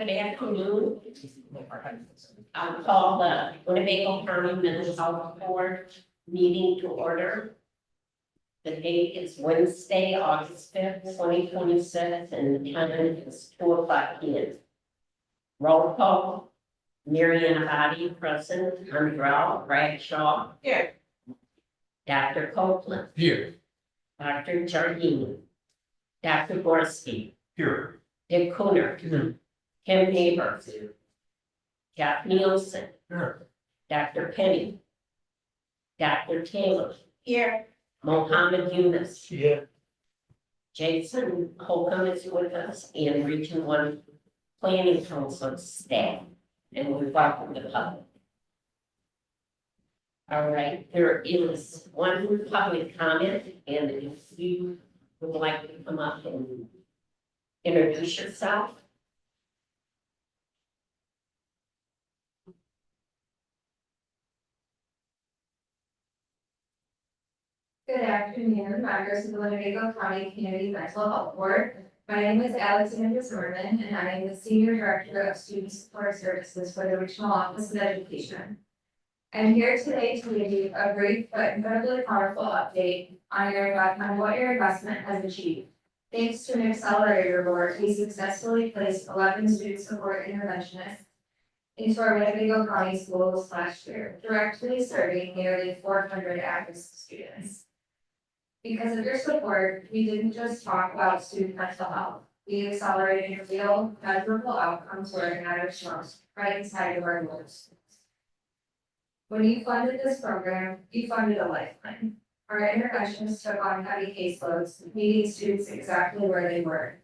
Good afternoon. I'll call the Winnebago County Mental Health Board meeting to order. The date is Wednesday, August 5th, 2026, and the time is 2:00 p.m. Roll call. Marion Hadi, present. Andrell Bradshaw. Here. Dr. Copeland. Here. Dr. Jardini. Dr. Gorski. Here. Dick Cooner. Kim Neighbors. Jack Nielsen. Here. Dr. Penny. Dr. Taylor. Here. Mohammed Yunus. Here. Jason Holcomb is with us and Region 1 Planning Council staff. And we welcome the public. All right, there is one public comment, and if you would like to come up and introduce yourself. Good afternoon, members of the Winnebago County Community Mental Health Board. My name is Alexandra Zimmerman, and I am the Senior Director of Student Support Services for the Regional Office of Education. I'm here today to give you a brief but incredibly powerful update on what your investment has achieved. Thanks to an accelerator board, we successfully placed 11 student support interventionists into our Winnebago County schools last year, directly serving nearly 400 at-risk students. Because of your support, we didn't just talk about student mental health. We accelerated real, measurable outcomes where it matters most, right inside of our goals. When you funded this program, you funded a lifeline. Our interventionists took on heavy caseloads, meeting students exactly where they were.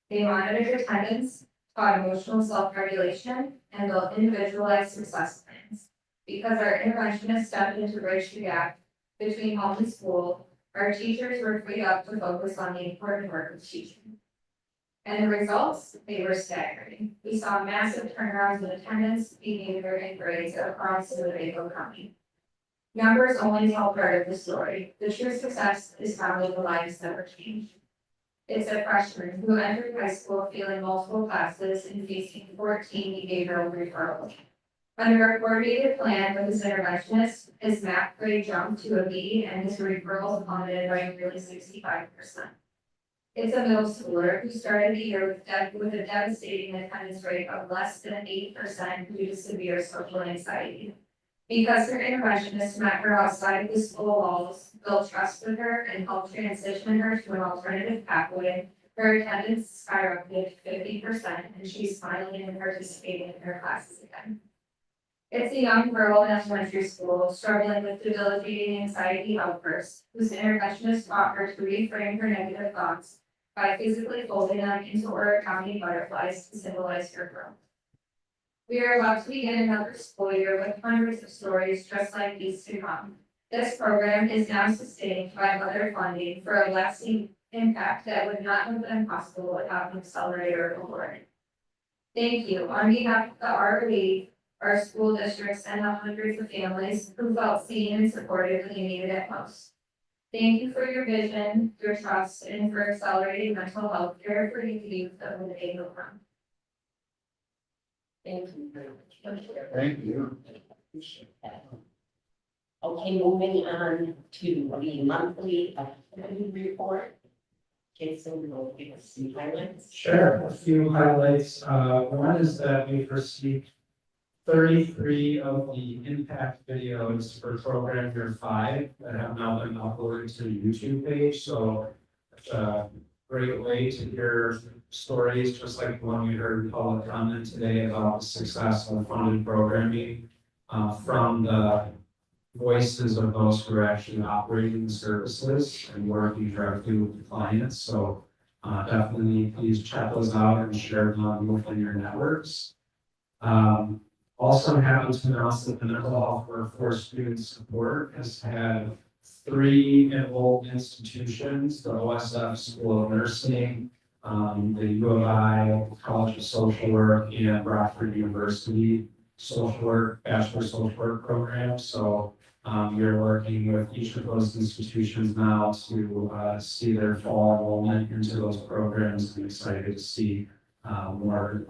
They monitored attendance, taught emotional self-regulation, and built individualized success plans. Because our interventionists stepped in to bridge the gap between home and school, our teachers were freed up to focus on the important work of teaching. And the results, they were staggering. We saw massive turnarounds in attendance, behavior, and grades across the Winnebago County. Numbers only tell part of the story. The true success is found in the lives that were changed. It's a freshman who entered high school feeling multiple classes and facing 14 behavioral referrals. Under a coordinated plan with his interventionist, his math grade jumped to a B and his referrals plummeted by nearly 65%. It's a middle schooler who started the year with a devastating attendance rate of less than 8% due to severe social anxiety. Because her interventionist met her outside of the school walls, built trust with her, and helped transition her to an alternative pathway, her attendance skyrocketed to 50%, and she's smiling and participating in her classes again. It's a young girl in elementary school struggling with debilitating anxiety outbursts, whose interventionist taught her to reframe her negative thoughts by physically folding them into origami butterflies to symbolize her growth. We are about to begin another school year with hundreds of stories just like these to come. This program is now sustained by other funding for a lasting impact that would not have been possible without an accelerator award. Thank you on behalf of the ROE, our school districts, and the hundreds of families who felt seen and supported when they needed it most. Thank you for your vision, your trust, and for accelerating mental health care for the youth of Winnebago County. Thank you very much. Thank you. Okay, moving on to the monthly activity report. Jason will give us some highlights. Sure, a few highlights. One is that we've received 33 of the impact videos for program year 5 that have now been uploaded to the YouTube page. So it's a great way to hear stories, just like the one we heard in public comment today about the success of funded programming from the voices of those who are actually operating the services and working directly with the clients. So definitely please check those out and share them within your networks. Also happy to announce that the mental health workforce student support has had 3 enrolled institutions: the OSF School of Nursing, the U of I College of Social Work, and Rockford University Social Work, Bachelor Social Work program. So we're working with each of those institutions now to see their fall enrollment into those programs, and excited to see more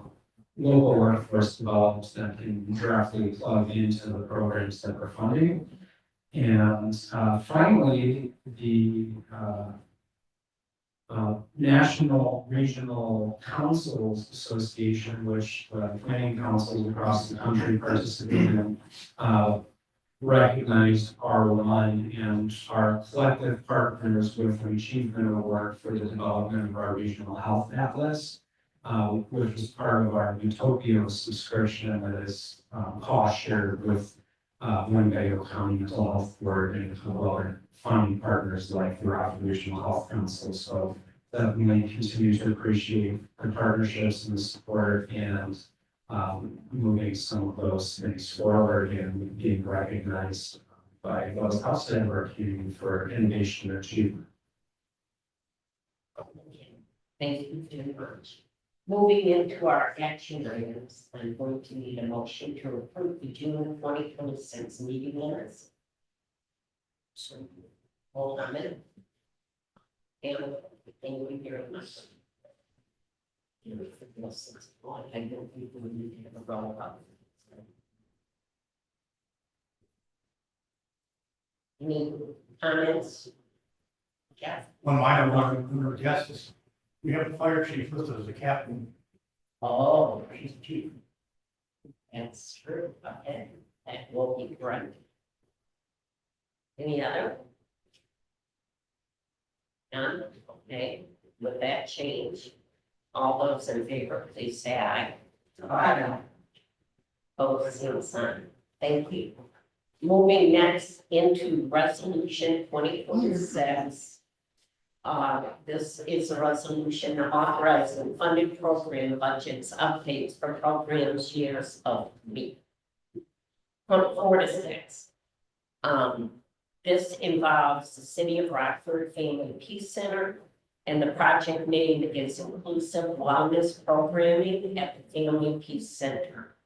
local workforce development that can directly plug into the programs that we're funding. And finally, the National Regional Councils Association, which planning councils across the country participate in, recognized R1 and our collective partners with an achievement award for the development of our regional health atlas, which is part of our Utopia subscription that is cost shared with Winnebago County Mental Health Board and other funding partners like the Rockland Regional Health Council. So that we may continue to appreciate the partnerships and the support and moving some of those things forward and being recognized by those outside of our community for innovation and achievement. Thank you very much. Moving into our action items, I'm going to need a motion to approve the June 2026 meeting minutes. So, hold on a minute. And thank you very much. I don't think we need to have a roll call. Any comments? Jeff? One minor one, yes, is we have the fire chief listed as a captain. Oh, he's chief. That's true, okay, that will be correct. Any other? None, okay, with that change, all those in favor, please say aye. Aye. Opposed, same sign, thank you. Moving next into resolution 2026. This is a resolution authorizing funded program budgets updates for programs years of me. From 4 to 6. This involves the City of Rockford Family Peace Center, and the project name is Inclusive Wellness Programming at the Family Peace Center.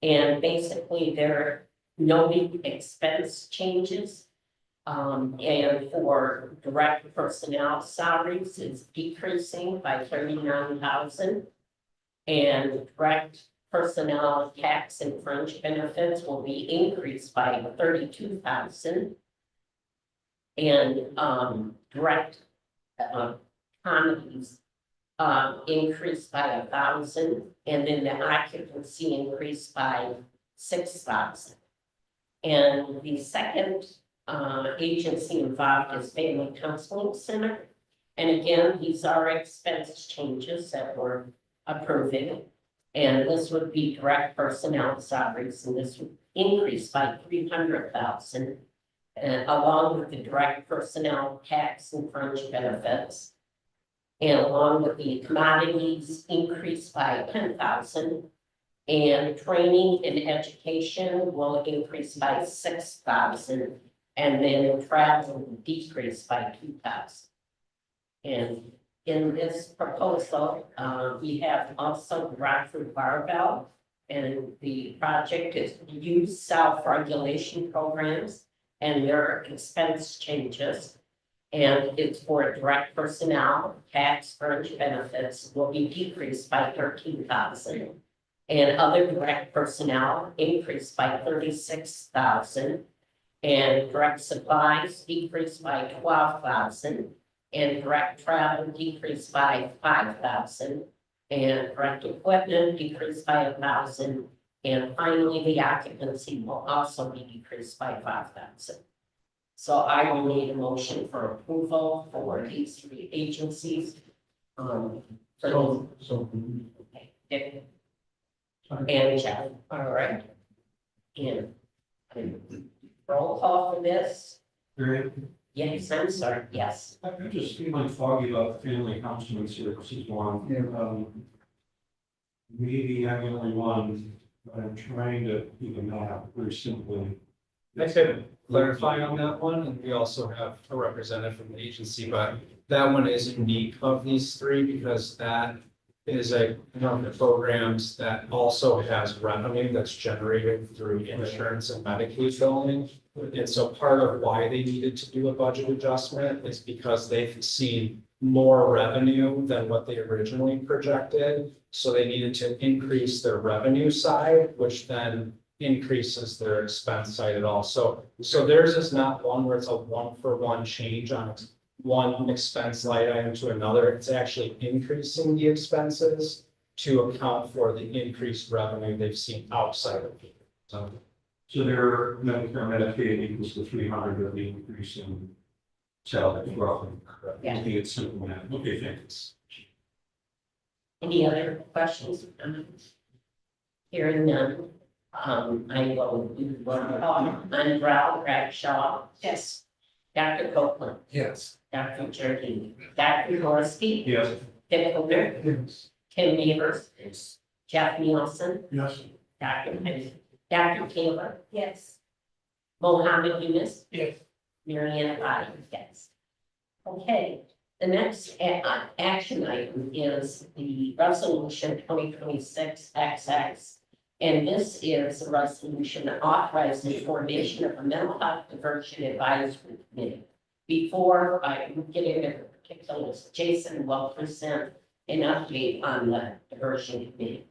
And basically, there are no big expense changes. And for direct personnel salaries, it's decreasing by 39,000. And direct personnel tax and fringe benefits will be increased by 32,000. And direct committees increased by 1,000, and then the occupancy increased by 6,000. And the second agency involved is Family Counseling Center. And again, these are expense changes that we're approving. And this would be direct personnel salaries, and this would increase by 300,000, along with the direct personnel tax and fringe benefits. And along with the commodities increased by 10,000. And training and education will increase by 6,000. And then travel decreased by 2,000. And in this proposal, we have also Rockford Barbell, and the project is youth self-regulation programs and their expense changes. And it's for direct personnel, tax, fringe benefits will be decreased by 13,000. And other direct personnel increased by 36,000. And direct supplies decreased by 12,000, and direct travel decreased by 5,000, and direct equipment decreased by 1,000, and finally the occupancy will also be decreased by 5,000. So I will need a motion for approval for these 3 agencies. Okay, Dick. And Jeff, all right. And roll call for this. Great. Yes, I'm sorry, yes. I'm just feeling foggy about the family counseling services one. Maybe I'm the only one, but I'm trying to even out very simply. I could clarify on that one, and we also have a representative from the agency, but that one is unique of these 3 because that is one of the programs that also has revenue that's generated through insurance and Medicaid billing. And so part of why they needed to do a budget adjustment is because they've seen more revenue than what they originally projected. So they needed to increase their revenue side, which then increases their expense side at all. So theirs is not one where it's a one-for-one change on one expense line item to another. It's actually increasing the expenses to account for the increased revenue they've seen outside of it. So their Medicare, Medicaid equals the 300 of the increase in salary roughly. Yeah. I think it's simple math. Okay, thanks. Any other questions? Hearing none, I will do one call. Andrell Bradshaw. Yes. Dr. Copeland, Yes. Dr. Jerky, Dr. Gorski, Yes. Dick Holder, Yes. Tim Neighbors, Yes. Jeff Nielsen, Yes. Dr. Taylor, Yes. Mohammed Yunus, Yes. Marianne Body, yes. Okay, the next action item is the resolution 2026-XX. And this is a resolution authorizing the formation of a mental health diversion advisory committee. Before I get into the particulars, Jason will present an update on the diversion committee.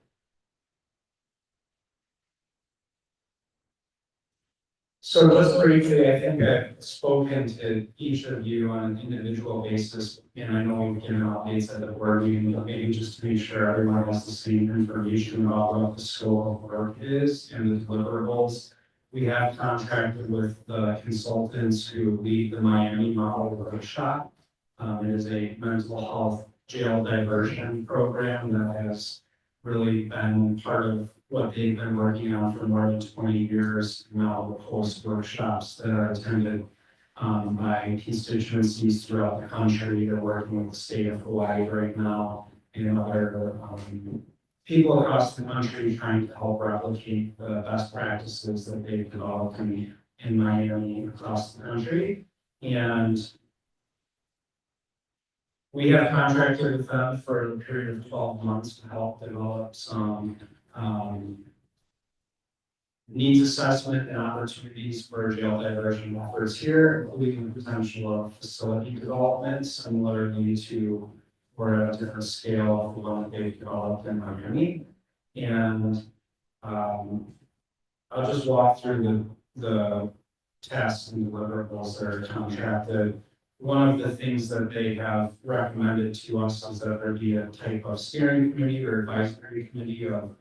So just briefly, I think I've spoken to each of you on an individual basis, and I know we've given updates at the board meeting, but maybe just to make sure everyone has the same information about what the scope of work is and the deliverables. We have contracted with the consultants who lead the Miami Model Workshop. It is a mental health jail diversion program that has really been part of what they've been working on for more than 20 years. Now the host workshops that are attended by constituencies throughout the country. They're working with the state of Hawaii right now and other people across the country trying to help replicate the best practices that they've developed in Miami across the country. And we have contracted with them for a period of 12 months to help develop some needs assessment and opportunities for jail diversion efforts here, including the potential of facility development, similarly to or at a different scale of the one that they've developed in Miami. And I'll just walk through the tasks and deliverables that are contracted. One of the things that they have recommended to us is that there be a type of steering committee or advisory committee of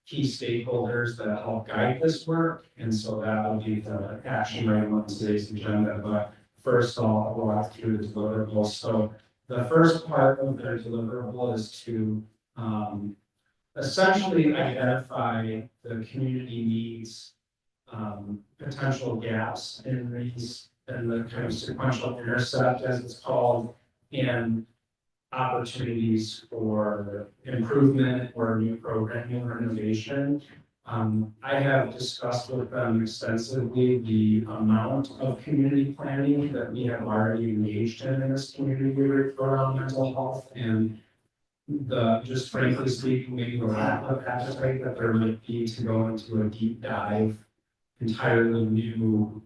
key stakeholders that help guide this work. And so that will be the action item on today's agenda. But first, I'll walk through the deliverables. So the first part of their deliverable is to essentially identify the community needs, potential gaps in these, and the kind of sequential intercept, as it's called, and opportunities for improvement or new programming or innovation. I have discussed with them extensively the amount of community planning that we have already engaged in this community group around mental health, and just frankly speaking, maybe the lack of appetite that there might be to go into a deep dive, entirely new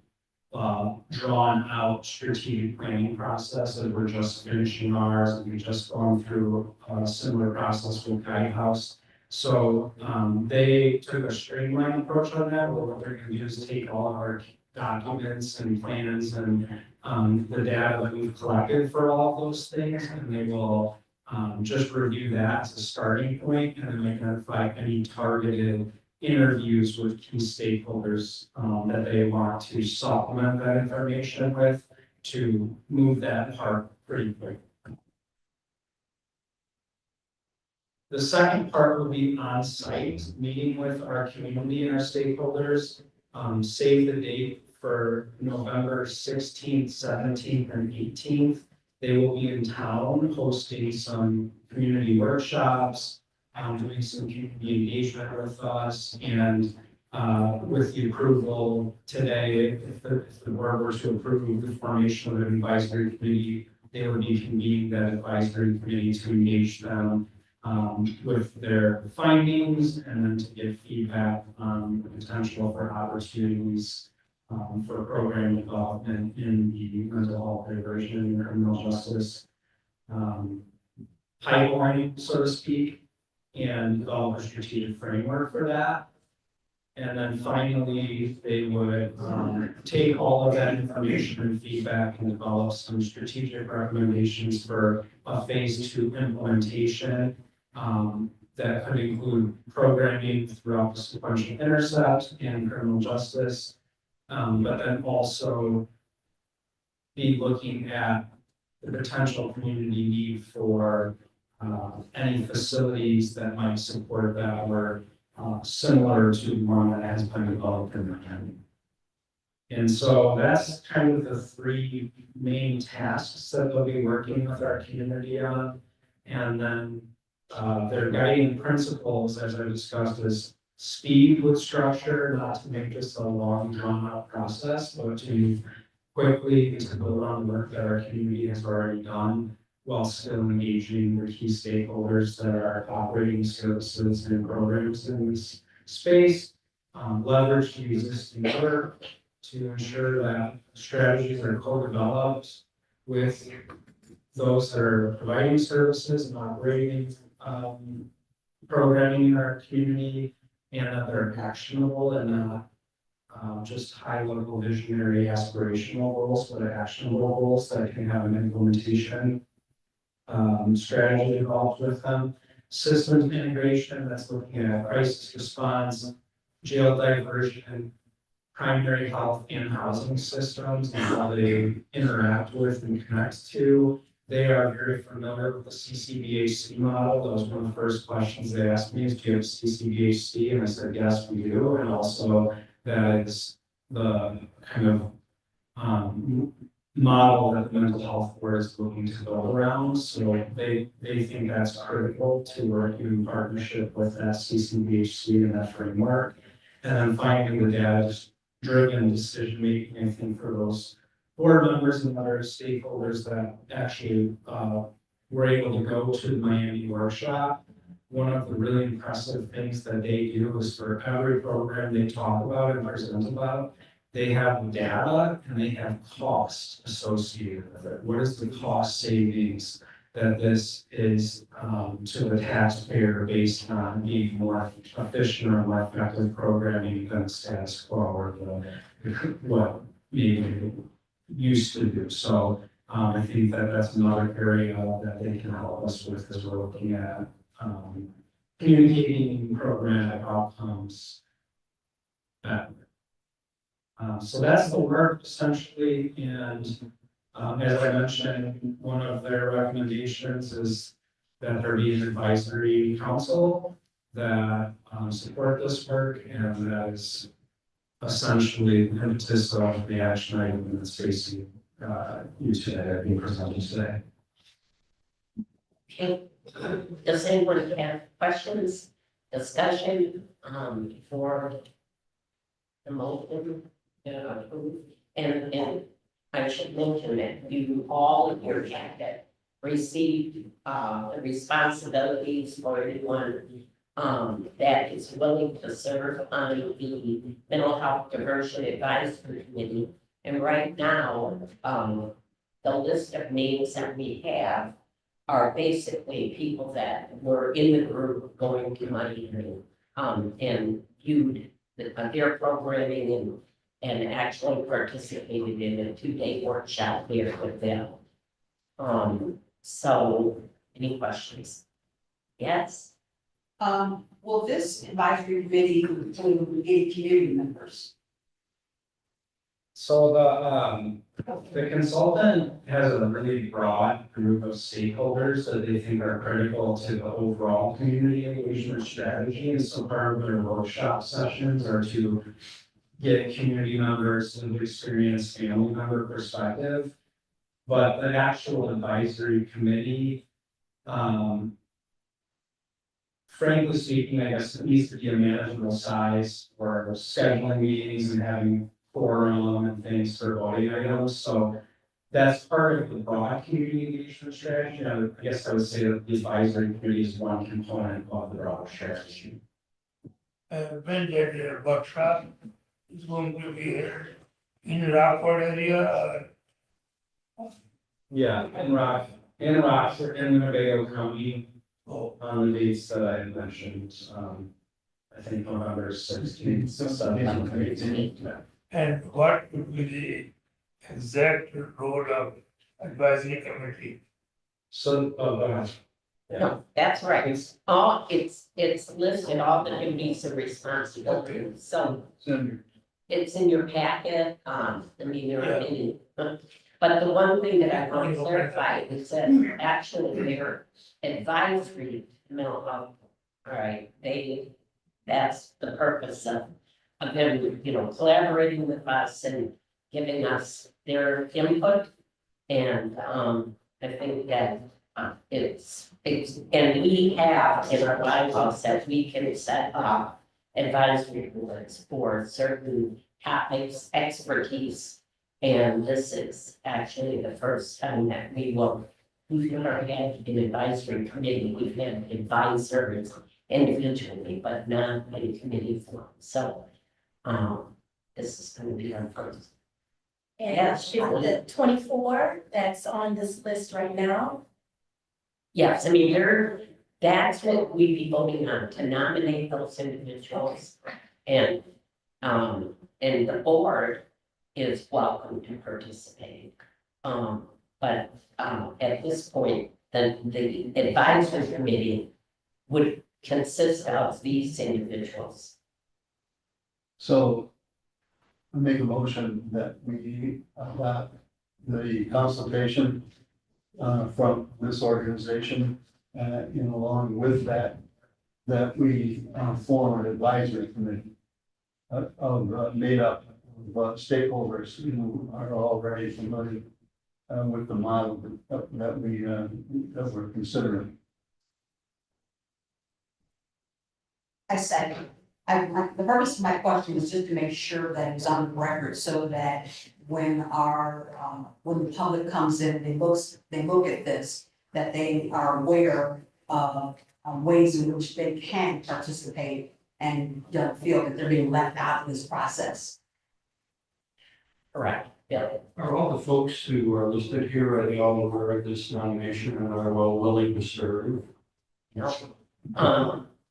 drawn out strategic planning process, and we're just finishing ours, and we just gone through a similar process with Guidehouse. So they took a streamlined approach on that, where what they're going to do is take all of our documents and plans and the data that we've collected for all of those things, and they will just review that as a starting point, and then identify any targeted interviews with key stakeholders that they want to supplement that information with to move that part pretty quick. The second part will be on-site, meeting with our community and our stakeholders. Save the date for November 16th, 17th, and 18th. They will be in town hosting some community workshops, doing some community engagement with us, and with the approval today, if the board were to approve the formation of an advisory committee, they would be convening that advisory committee to engage them with their findings, and then to give feedback on the potential for opportunities for program development in the mental health diversion and criminal justice pipeline, so to speak, and develop a strategic framework for that. And then finally, they would take all of that information and feedback and develop some strategic recommendations for a phase 2 implementation. That could include programming throughout the sequential intercept and criminal justice. But then also be looking at the potential community need for any facilities that might support that or similar to one that has been developed in the county. And so that's kind of the 3 main tasks that they'll be working with our community on. And then their guiding principles, as I discussed, is speed with structure, not to make this a long drawn out process, but to quickly to build on the work that our community has already done, while still engaging the key stakeholders that are operating services and programs in this space, leverage the existing work to ensure that strategies are co-developed with those that are providing services and operating programming in our community, and that they're actionable and not just high-level visionary aspirational goals, but actionable goals that can have an implementation strategy involved with them. Systems integration, that's looking at crisis response, jail diversion, primary health and housing systems, and how they interact with and connect to. They are very familiar with the CCBHC model. That was one of the first questions they asked me is, do you have CCBHC? And I said, yes, we do. And also that is the kind of model that the mental health board is looking to build around. So they think that's critical to work in partnership with that CCBHC and that framework. And then finally, the data-driven decision-making, I think, for those board members and other stakeholders that actually were able to go to the Miami workshop. One of the really impressive things that they do is for every program they talk about and present about, they have data and they have costs associated with it. What is the cost savings that this is to the taxpayer based on being more efficient or more effective programming than status quo or what maybe used to do. So I think that that's another area that they can help us with as we're looking at communicating programmatic outcomes better. So that's the work essentially, and as I mentioned, one of their recommendations is that there be an advisory council that support this work, and that is essentially the impetus of the action item that's facing you today, being presented today. Okay, does anyone have questions, discussion, for the motion? And I should mention that you all in your packet received the responsibilities for anyone that is willing to serve on the Mental Health Diversion Advisory Committee. And right now, the list of names that we have are basically people that were in the group going to Miami and viewed their programming and actually participated in a 2-day workshop here with them. So any questions? Yes? Will this advisory committee include any community members? So the consultant has a really broad group of stakeholders that they think are critical to the overall community engagement strategy. And so part of their workshop sessions are to get community members to experience family member perspective. But the actual advisory committee, frankly speaking, I guess it needs to be a manageable size for scheduling meetings and having forum and things for voting items. So that's part of the broad community engagement strategy. I guess I would say that the advisory committee is one component of the broader strategy. When that workshop is going to be here in Rockford area, Yeah, in Rock, In Rochester, in Winnebago County, Oh, on the dates that I mentioned, I think November 16th, 17th, 18th. and what would be the exact role of advisory committee? So, No, that's right. It's listed, all the duties and responsibilities, so it's in your packet, I mean, but the one thing that I want to clarify is that actually their advisory mental health, all right, that's the purpose of them, collaborating with us and giving us their input. And, I think that, it's, and we have in our bylaws that we can set up advisory boards for certain topics, expertise. And this is actually the first time that we've never had an advisory committee, we've had advisors individually, but not a committee form, so, this is gonna be our first. And Yes. is the 24 that's on this list right now? Yes, I mean, that's what we'd be voting on, to nominate those individuals. And the board is welcome to participate. But at this point, the advisory committee would consist of these individuals. So I make a motion that we adopt the consultation from this organization, along with that, that we form an advisory committee made up of stakeholders who are already familiar with the model that we're considering. I second. The purpose of my question was just to make sure that it's on the record so that when when the public comes in, they look at this, that they are aware of ways in which they can participate and don't feel that they're being left out of this process. Correct, yeah. Are all the folks who are listed here, are they all aware of this nomination and are all willing to serve?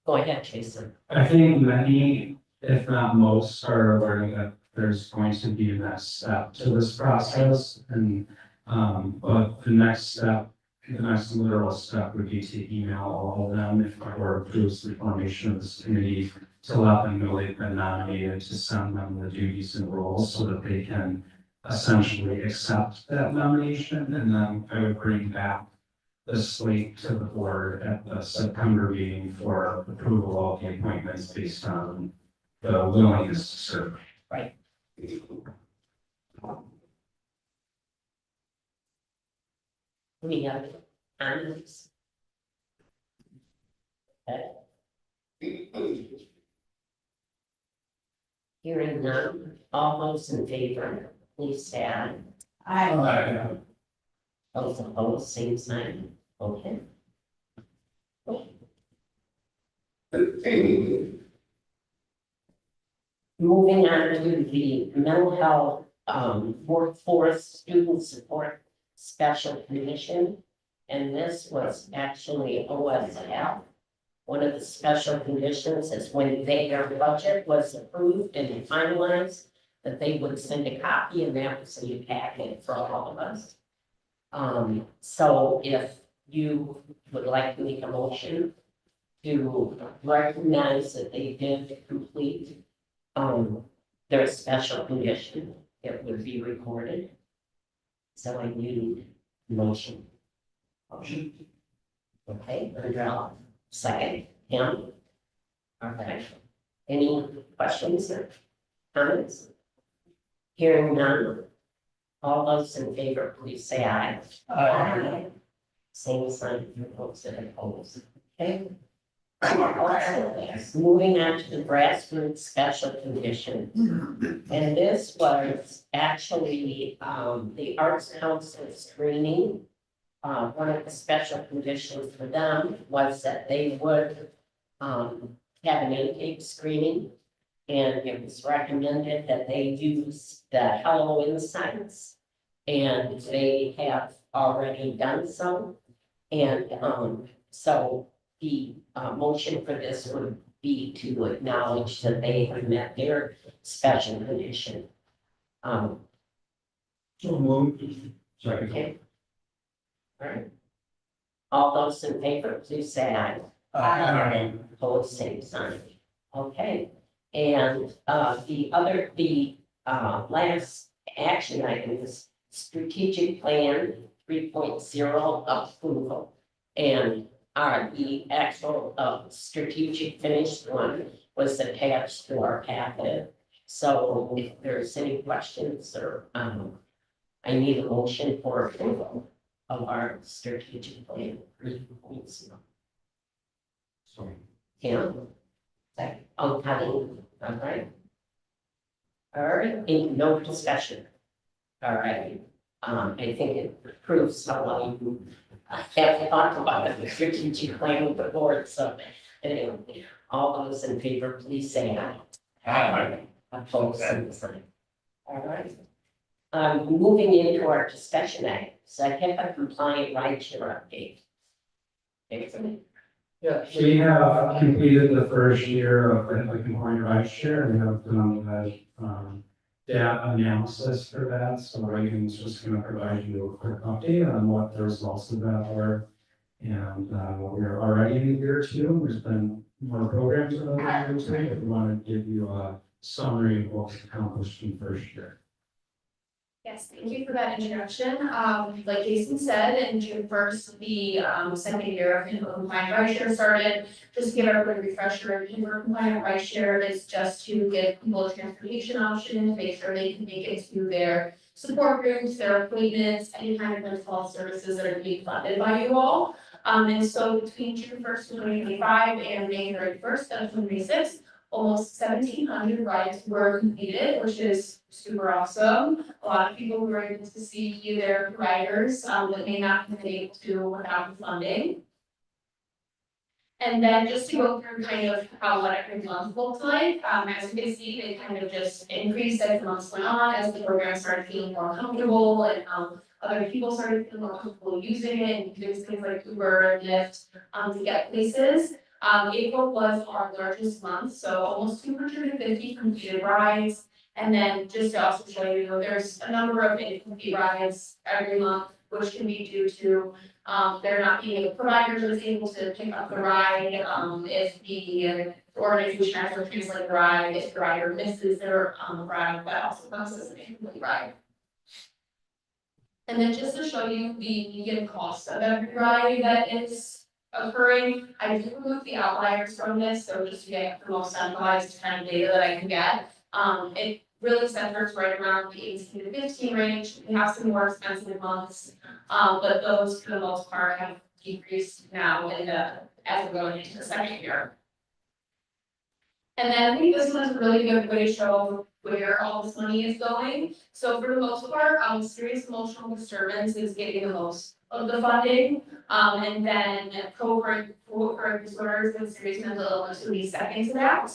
Go ahead, Jason. I think many, if not most, are aware that there's going to be a next step to this process. And, but the next literal step would be to email all of them if the board approves the formation of this committee, to let them know they've been nominated, to send them the duties and roles so that they can essentially accept that nomination. And then I would bring back the slate to the board at the September meeting for approval of the appointments based on the willingness to serve. Right. Any other comments? Okay. Hearing none, all those in favor, please say aye. Those opposed, same sign, okay. Moving on to the mental health, workforce student support special commission. And this was actually OSF. One of the special conditions is when their budget was approved and finalized, that they would send a copy, and that was in the packet for all of us. So if you would like to make a motion to recognize that they did complete their special condition, it would be recorded. So I need motion. Motion. Okay, second, Kim. All right. Any questions or comments? Hearing none. All those in favor, please say aye. Aye. Same sign for folks that oppose. Okay. Moving on to the grassroots special condition. And this was actually the Arts Council screening. One of the special conditions for them was that they would have an intake screening. And it was recommended that they use the Hello Insights. And they have already done so. And, so the, motion for this would be to acknowledge that they have met their special condition. So moved. Second. Okay. All right. All those in favor, please say aye. Opposed, same sign. Okay, and last action item is strategic plan 3.0 approval. And the actual strategic finished one was attached to our packet. So if there's any questions or I need a motion for approval of our strategic plan 3.0. Sorry. Yeah. Oh, Patty, all right. All right, no discussion. All right, I think it proves how well you have thought about the strategic plan with the board, so anyway, all those in favor, please say aye. Aye. Opposed, same sign. All right. Moving into our discussion items, I have a compliant rideshare update. Excellent. Yeah, we have completed the first year of the compliant rideshare and have done the data analysis for that. So Reagan's just gonna provide you a quick update on what the results of that were. And we're already in year two. There's been more programs in the year two, but we want to give you a summary of what's accomplished in the first year. Yes, thank you for that introduction. Like Jason said, in June 1st, the second year of compliant rideshare started. Just to give everybody a refresher, compliant rideshare is just to give people a transportation option, make sure they can make it to their support groups, their appointments, any kind of mental health services that are being funded by you all. And so between June 1st, 2025 and May 31st of 2026, almost 1,700 rides were completed, which is super awesome. A lot of people were able to see their providers that may not have been able to without the funding. And then just to go through kind of how what every month looked like, as you can see, it kind of just increased as the months went on, as the program started feeling more comfortable and other people started feeling more comfortable using it and doing things like Uber and Lyft to get places. April was our largest month, so almost 250 completed rides. And then just to also show you, there's a number of incomplete rides every month, which can be due to there not being a provider that's able to pick up the ride, if the organization has to translate the ride, if the rider misses their ride, that also counts as an incomplete ride. And then just to show you the median cost of every ride that is occurring, I did remove the outliers from this, so just to get the most centralized kind of data that I can get. It really centers right around the 18 to 15 range. We have some more expensive months, but those for the most part have decreased now as we're going into the second year. And then I think this one's a really good way to show where all this money is going. So for the most part, serious emotional disturbance is getting the most of the funding. And then co-occurring disorders and serious mental illness would be second to that.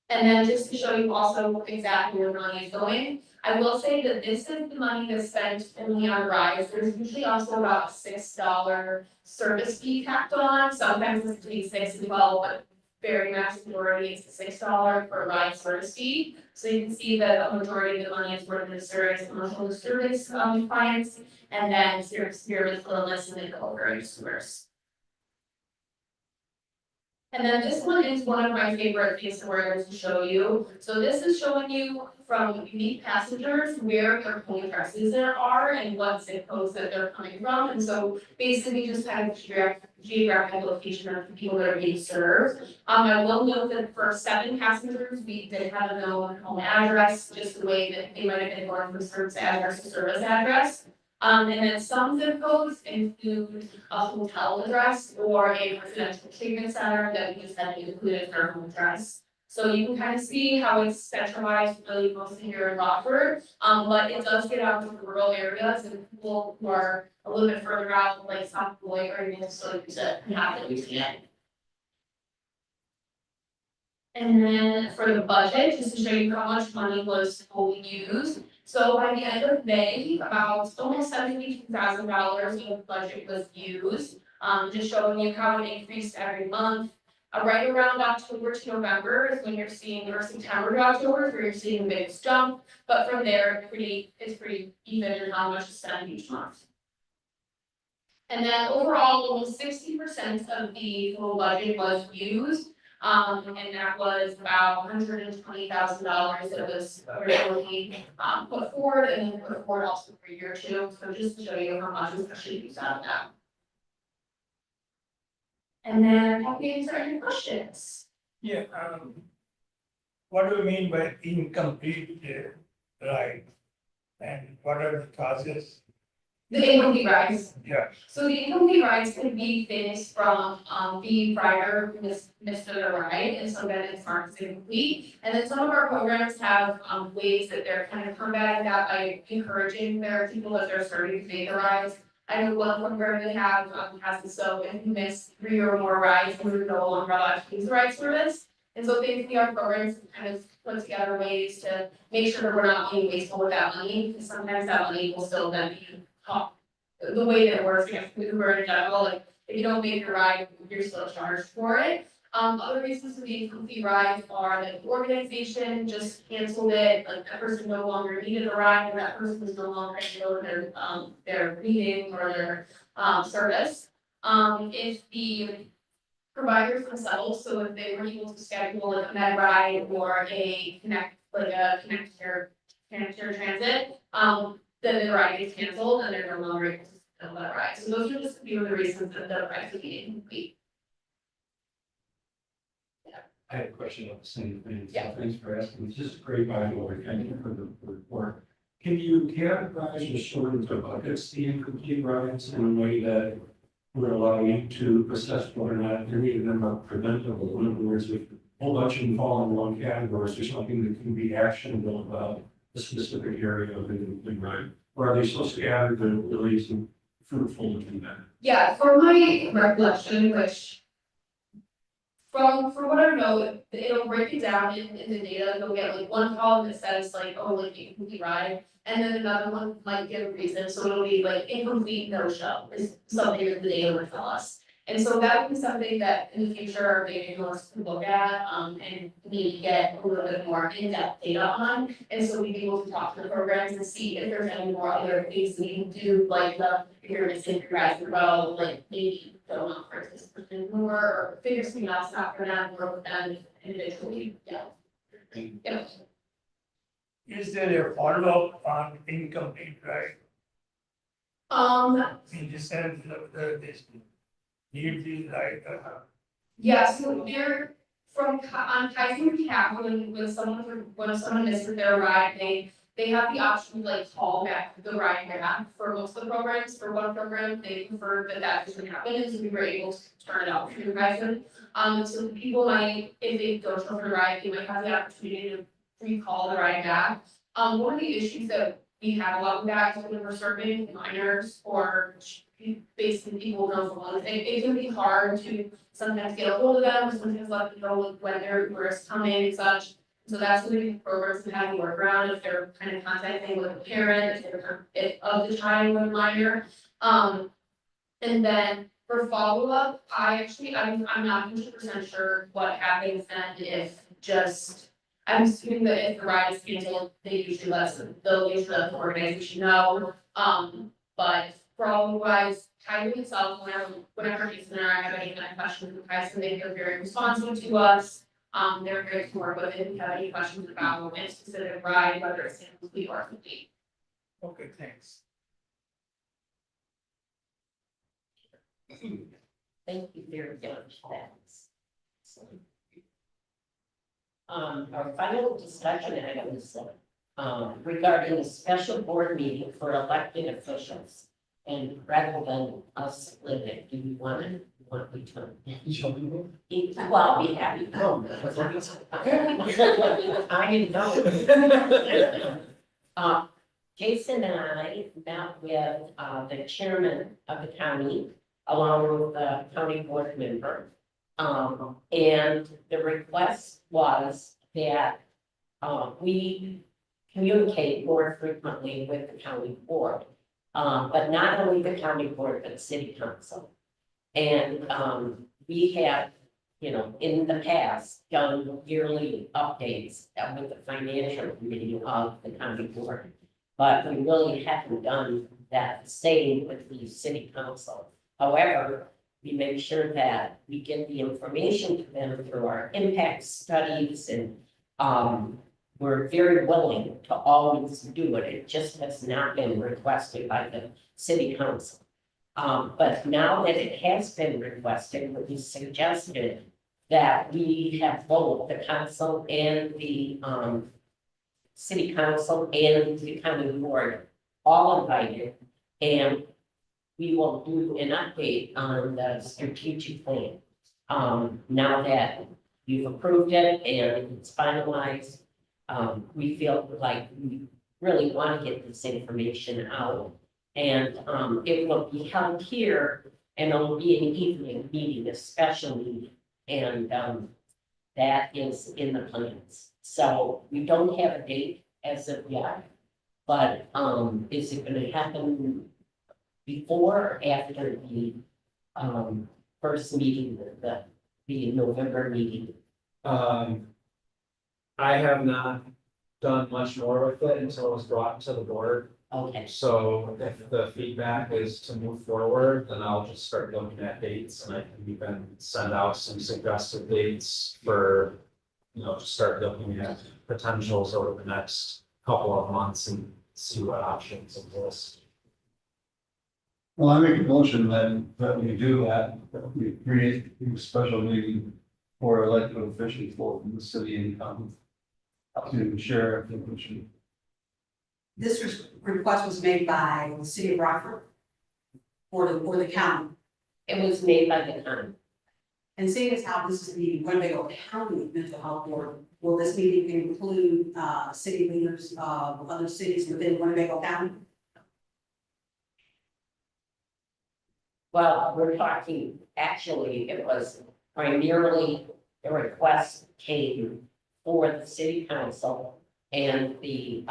And then just to show you also exactly where the money is going, I will say that this is the money that's spent only on rides. There's usually also about a $6 service fee tacked on. Sometimes it's between 6 and 12, but very much majority is the $6 per ride service fee. So you can see that the majority of the money is for the serious emotional disturbance clients, and then serious mental illness and the co-occurring disorders. And then this one is one of my favorite case scenarios to show you. So this is showing you from unique passengers where their home addresses there are and what zip codes that they're coming from. And so basically just kind of geographic location of the people that are being served. I will note that for 7 passengers, we did have a known home address, just the way that they might have been going from service address to service address. And then some zip codes include a hotel address or a residential treatment center that we just had included in our home address. So you can kind of see how it's centralized really mostly here in Rockford, but it does get out to the rural areas and people who are a little bit further out, like South Beloit, are able to have it using it. And then for the budget, just to show you how much money was fully used. So by the end of May, about almost $72,000 of the budget was used. Just showing you how it increased every month. Right around October to November is when you're seeing, or September to October, where you're seeing the biggest jump. But from there, it's pretty even in how much is spent each month. And then overall, almost 60% of the total budget was used. And that was about $120,000 that was originally put forward and then put forward also for a year or two. So just to show you how much was actually used out of that. And then happy to answer any questions. Yeah, what do you mean by incomplete ride? And what are the causes? The incomplete rides. Yeah, So the incomplete rides can be things from the rider who missed the ride, and so then it's marked as incomplete. And then some of our programs have ways that they're kind of combating that by encouraging their people that they're starting to make the rides. I know one program they have has the so if you miss 3 or more rides, we're no longer allowed to use the ride service. And so basically our programs kind of put together ways to make sure that we're not being wasteful with that money, because sometimes that money will still then be the way that it works, with Uber in general, like if you don't make your ride, you're still charged for it. Other reasons for the incomplete rides are that the organization just canceled it, like that person no longer needed a ride, or that person was no longer able to their meeting or their service. If the providers themselves, so if they were able to schedule like a med ride or a connector transit, then the ride gets canceled and they're no longer able to fulfill that ride. So those are just a few of the reasons that the rides would be incomplete. I had a question on the same thing. Yeah. So thanks for asking. It's just a great Bible. Thank you for the report. Can you categorize or sort into buckets the incomplete rides in a way that would allow you to assess whether or not any of them are preventable? In other words, if a whole bunch of them fall in one category, is there something that can be actionable about a specific area of incomplete ride? Or are they so scattered that it really isn't fruitful to do that? Yeah, from my recollection, which from what I know, it'll break it down in the data, you'll get like one column that says like, oh, like incomplete ride. And then another one might give a reason, so it'll be like incomplete no show is something that the data would tell us. And so that would be something that in the future our data analysts can look at and maybe get a little bit more in-depth data on. And so we'd be able to talk to the programs and see if there's any more other things we can do, like the pyramid synchronized row, like maybe don't offer this person more or figure something else out for them, work with them individually, yeah. Yeah. is there a follow-up on incomplete ride? In the sense of this need the ride, Yeah, so they're from on Kaizen Cap, when someone misses their ride, they have the option to like call back the ride back for most of the programs. For one program, they preferred that doesn't happen, and so we were able to turn it out for you guys. So people might, if they don't show up for the ride, they might have the opportunity to recall the ride back. One of the issues that we had a lot with that is when we're serving minors or basically people know from one thing, it can be hard to sometimes get a hold of them, sometimes let them know when their tourists come in and such. So that's when the programs can have a workaround if they're kind of contacting with a parent, if of the child or minor. And then for follow-up, I'm not 100% sure what happens then if just, I'm assuming that if the ride is canceled, they'll usually let the organization know. But follow-wise, Kaizen itself, whenever Jason and I have any kind of questions with Kaizen, they're very responsive to us. They're very to work with if you have any questions about a specific ride, whether it's incomplete or complete. okay, thanks. Thank you very much, thanks. Our final discussion item is regarding a special board meeting for elected officials. And rather than us split it, do you want me to? Well, I'll be happy. I didn't know. Jason and I met with the chairman of the county, along with the county board member. And the request was that we communicate more frequently with the county board. But not only the county board, but the city council. And, we have, you know, in the past, done yearly updates with the financial committee of the county board. But we really haven't done that same with the city council. However, we make sure that we get the information to them through our impact studies and, we're very willing to always do it. It just has not been requested by the city council. But now that it has been requested, we suggested that we have both the council and the, city council and the county board all invited. And we will do an update on the strategic plan. Now that you've approved it and it's finalized, we feel like we really want to get this information out. And, it will be held here and it'll be an evening meeting, a special meeting. And, that is in the plans. So we don't have a date as of yet. But, is it gonna happen before or after the, first meeting, the November meeting? I have not done much more with it until it was brought to the board. Okay, So if the feedback is to move forward, then I'll just start looking at dates and I can even send out some suggested dates for, you know, to start looking at potentials over the next couple of months and see what options exist. Well, I make a motion that we do that we create a special meeting for elected officials for the city and county to share information. This request was made by the city of Rockford or the county. it was made by the county. And seeing as how this is the Winnebago County Mental Health Board, will this meeting include, city leaders of other cities within Winnebago County? Well, we're talking, actually, it was primarily, the request came for the city council and the,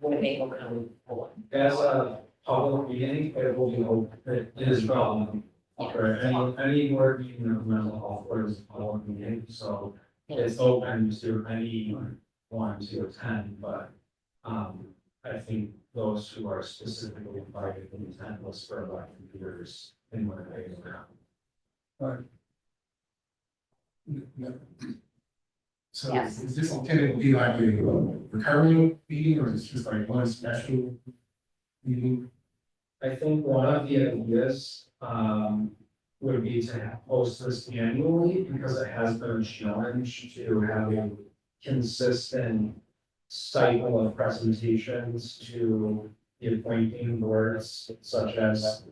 Winnebago County Board. As a public meeting, it will be open, it is relevant. For any board meeting of mental health board is a public meeting, so it's open to anyone to attend, but. I think those who are specifically invited to attend was for elected leaders in Winnebago County. So Yes. is this intended to be like a recurring meeting or is it just like one special meeting? I think one of the ideas, would be to host this annually, because it has been a challenge to have a consistent cycle of presentations to the appointing boards such as,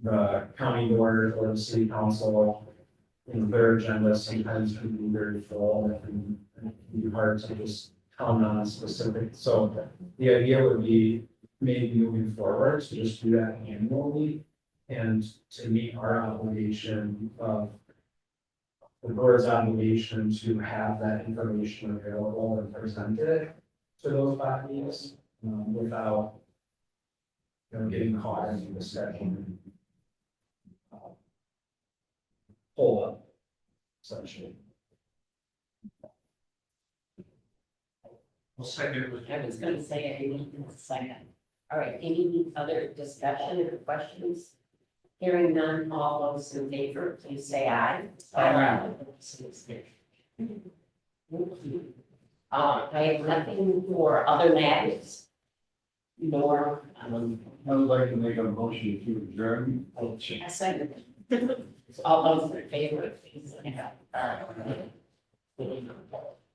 the county board or the city council. In their agenda sometimes can be very full and it can be hard to just count on specific, so the idea would be maybe moving forward to just do that annually. And to meet our obligation of the board's obligation to have that information available and presented to those bodies, without, you know, getting caught in the discussion. Hold up, essentially. Well, second, I was gonna say, I need a second. All right, any other discussion or questions? Hearing none, all those in favor, please say aye. Aye. I have nothing for other matters. Nor, I would like to make a motion to adjourn. I second. All those in favor, please say aye.